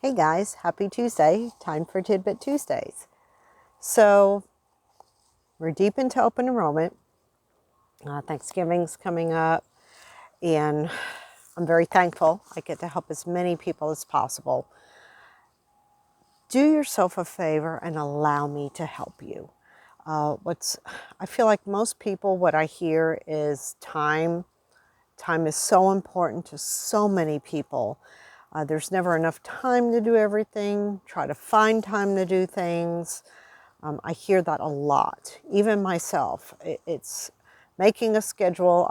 Hey guys, happy Tuesday. Time for Tidbit Tuesdays. So, we're deep into open enrollment. Thanksgiving's coming up, and I'm very thankful I get to help as many people as possible. Do yourself a favor and allow me to help you. I feel like most people, what I hear is time. Time is so important to so many people. There's never enough time to do everything. Try to find time to do things. I hear that a lot, even myself. It's making a schedule.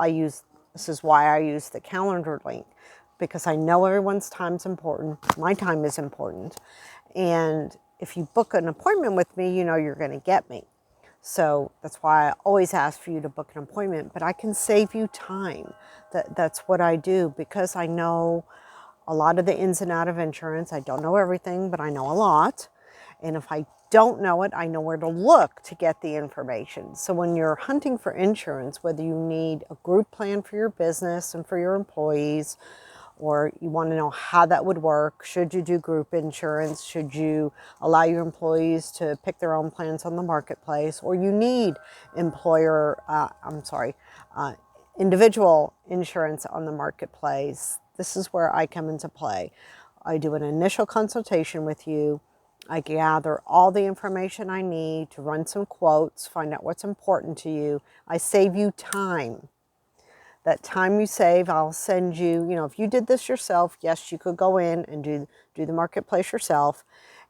This is why I use the calendar link, because I know everyone's time is important. My time is important. And if you book an appointment with me, you know you're going to get me. So that's why I always ask for you to book an appointment, but I can save you time. That's what I do, because I know a lot of the ins and outs of insurance. I don't know everything, but I know a lot. And if I don't know it, I know where to look to get the information. So when you're hunting for insurance, whether you need a group plan for your business and for your employees, or you want to know how that would work, should you do group insurance, should you allow your employees to pick their own plans on the marketplace, or you need individual insurance on the marketplace, this is where I come into play. I do an initial consultation with you. I gather all the information I need to run some quotes, find out what's important to you. I save you time. That time you save, I'll send you, if you did this yourself, yes, you could go in and do the marketplace yourself,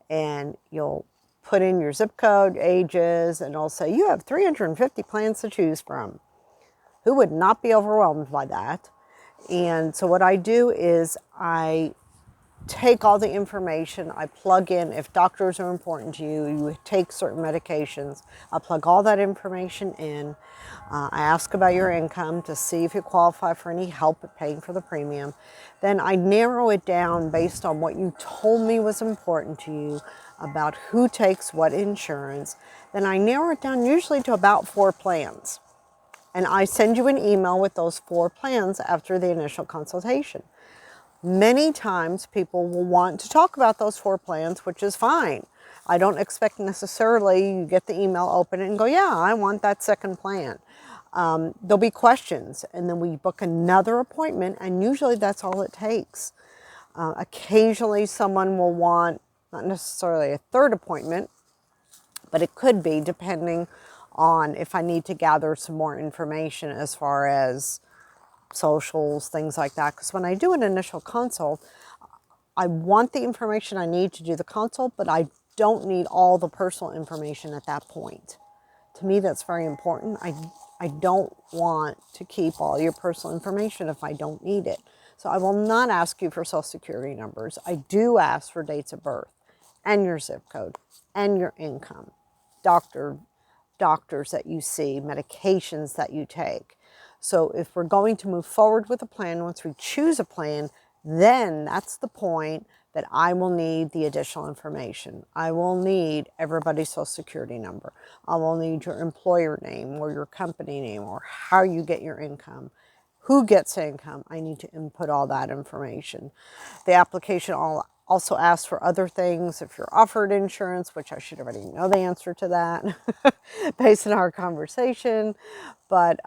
and you'll put in your zip code, ages, and it'll say you have 350 plans to choose from. Who would not be overwhelmed by that? And so what I do is I take all the information, I plug in, if doctors are important to you, you take certain medications, I plug all that information in. I ask about your income to see if you qualify for any help at paying for the premium. Then I narrow it down based on what you told me was important to you about who takes what insurance. Then I narrow it down usually to about 4 plans. And I send you an email with those 4 plans after the initial consultation. Many times people will want to talk about those 4 plans, which is fine. I don't expect necessarily you get the email, open it, and go, yeah, I want that second plan. There'll be questions, and then we book another appointment, and usually that's all it takes. Occasionally someone will want, not necessarily a third appointment, but it could be, depending on if I need to gather some more information as far as socials, things like that. Because when I do an initial consult, I want the information I need to do the consult, but I don't need all the personal information at that point. To me, that's very important. I don't want to keep all your personal information if I don't need it. So I will not ask you for social security numbers. I do ask for dates of birth and your zip code and your income, doctors that you see, medications that you take. So if we're going to move forward with a plan, once we choose a plan, then that's the point that I will need the additional information. I will need everybody's social security number. I will need your employer name or your company name or how you get your income. Who gets income? I need to input all that information. The application also asks for other things. If you're offered insurance, which I should already know the answer to that based on our conversation, but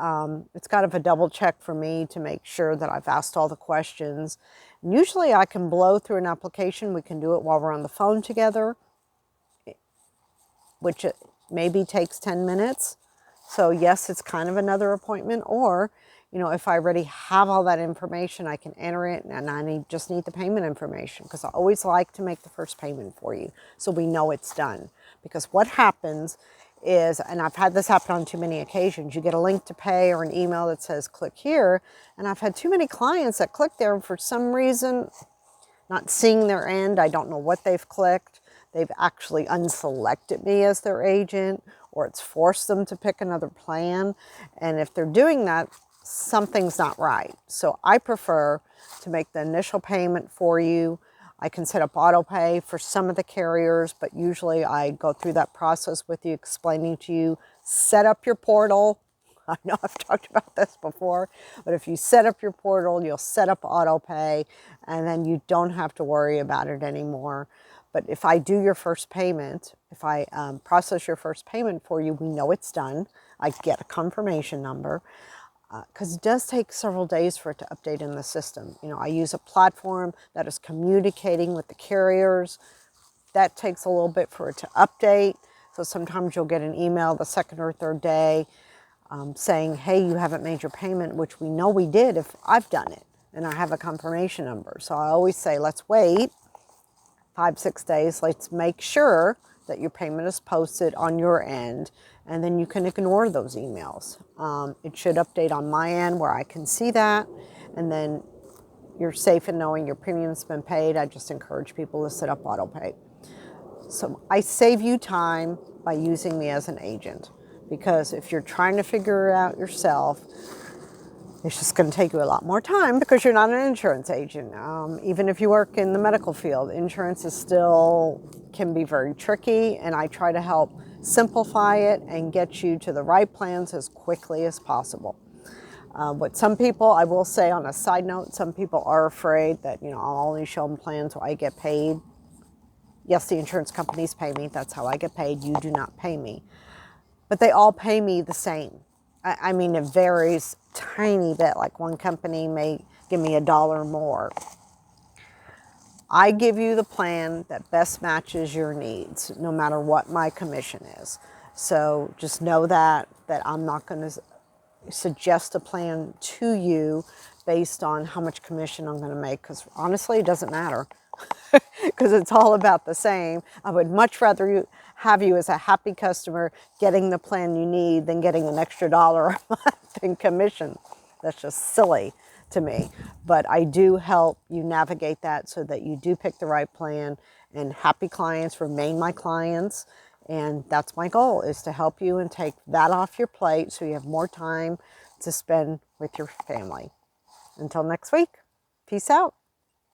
it's kind of a double check for me to make sure that I've asked all the questions. And usually I can blow through an application. We can do it while we're on the phone together, which maybe takes 10 minutes. So yes, it's kind of another appointment. Or, if I already have all that information, I can enter it, and I just need the payment information, because I always like to make the first payment for you so we know it's done. Because what happens is, and I've had this happen on too many occasions, you get a link to pay or an email that says click here, and I've had too many clients that click there and for some reason not seeing their end. I don't know what they've clicked. They've actually unselected me as their agent, or it's forced them to pick another plan. And if they're doing that, something's not right. So I prefer to make the initial payment for you. I can set up auto pay for some of the carriers, but usually I go through that process with you, explaining to you, set up your portal. I know I've talked about this before, but if you set up your portal, you'll set up auto pay, and then you don't have to worry about it anymore. But if I do your first payment, if I process your first payment for you, we know it's done. I get a confirmation number, because it does take several days for it to update in the system. You know, I use a platform that is communicating with the carriers. That takes a little bit for it to update. So sometimes you'll get an email the second or third day saying, hey, you haven't made your payment, which we know we did if I've done it and I have a confirmation number. So I always say, let's wait 5-6 days. Let's make sure that your payment is posted on your end, and then you can ignore those emails. It should update on my end where I can see that, and then you're safe in knowing your premium's been paid. I just encourage people to set up auto pay. So I save you time by using me as an agent, because if you're trying to figure it out yourself, it's just going to take you a lot more time because you're not an insurance agent. Even if you work in the medical field, insurance is still can be very tricky, and I try to help simplify it and get you to the right plans as quickly as possible. What some people, I will say on a side note, some people are afraid that, you know, I'll only show them plans where I get paid. Yes, the insurance companies pay me. That's how I get paid. You do not pay me. But they all pay me the same. I mean, it varies tiny bit. Like one company may give me $1 more. I give you the plan that best matches your needs, no matter what my commission is. So just know that I'm not going to suggest a plan to you based on how much commission I'm going to make, because honestly, it doesn't matter. Because it's all about the same. I would much rather have you as a happy customer getting the plan you need than getting an extra $1 a month in commission. That's just silly to me. But I do help you navigate that so that you do pick the right plan, and happy clients remain my clients. And that's my goal, is to help you and take that off your plate so you have more time to spend with your family. Until next week, peace out.